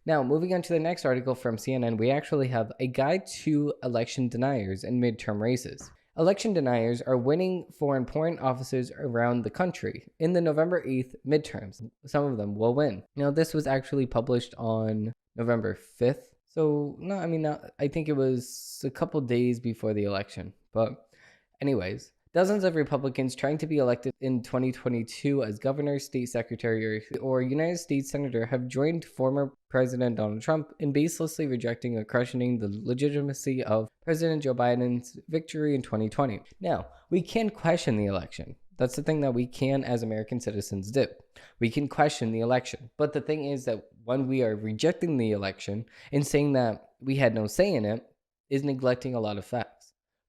Now, moving on to the next article from CNN, we actually have a guide to election deniers in midterm races. Election deniers are winning for important offices around the country in the November 8th midterms. Some of them will win. Now, this was actually published on November 5th. So, I think it was a couple days before the election. But anyways, dozens of Republicans trying to be elected in 2022 as governor, state secretary, or United States senator have joined former President Donald Trump in baselessly rejecting or questioning the legitimacy of President Joe Biden's victory in 2020. Now, we can question the election. That's the thing that we can, as American citizens, do. We can question the election. But the thing is that when we are rejecting the election and saying that we had no say in it, is neglecting a lot of facts.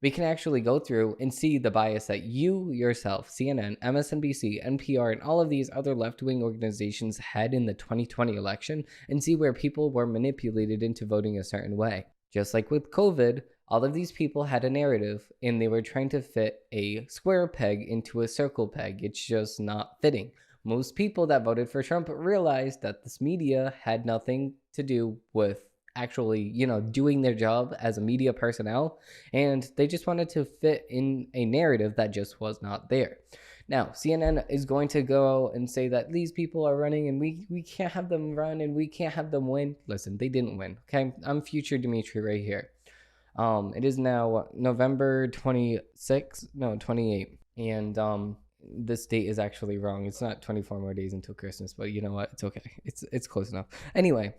We can actually go through and see the bias that you yourself, CNN, MSNBC, NPR, and all of these other left-wing organizations had in the 2020 election and see where people were manipulated into voting a certain way. Just like with COVID, all of these people had a narrative and they were trying to fit a square peg into a circle peg. It's just not fitting. Most people that voted for Trump realized that this media had nothing to do with actually, doing their job as a media personnel, and they just wanted to fit in a narrative that just was not there. Now, CNN is going to go and say that these people are running and we can't have them run and we can't have them win. Listen, they didn't win, okay? I'm future Dimitri right here. It is now November 28th, and this date is actually wrong. It's not 24 more days until Christmas, but you know what? It's okay. It's close enough. Anyway,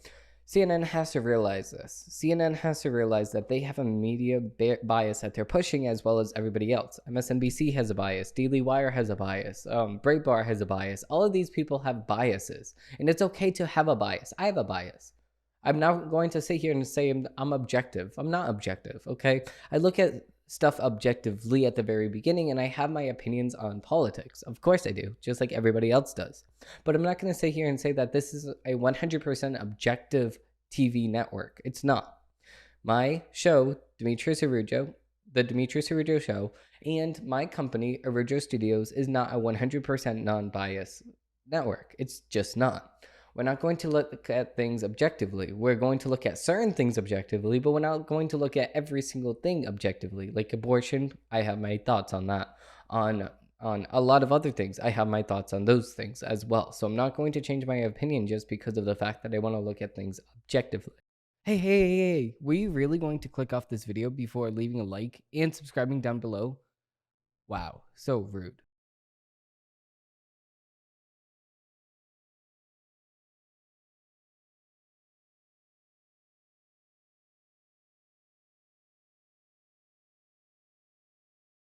CNN has to realize this. CNN has to realize that they have a media bias that they're pushing, as well as everybody else. MSNBC has a bias. Daily Wire has a bias. Breitbart has a bias. All of these people have biases, and it's okay to have a bias. I have a bias. I'm not going to sit here and say I'm objective. I'm not objective, okay? I look at stuff objectively at the very beginning, and I have my opinions on politics. Of course I do, just like everybody else does. But I'm not going to sit here and say that this is a 100% objective TV network. It's not. My show, Demetrios Araujo, the Demetrios Araujo Show, and my company, Araujo Studios, is not a 100% non-biased network. It's just not. We're not going to look at things objectively. We're going to look at certain things objectively, but we're not going to look at every single thing objectively. Like abortion, I have my thoughts on that. On a lot of other things, I have my thoughts on those things as well. So I'm not going to change my opinion just because of the fact that I want to look at things objectively. Hey, were you really going to click off this video before leaving a like and subscribing down below? Wow, so rude.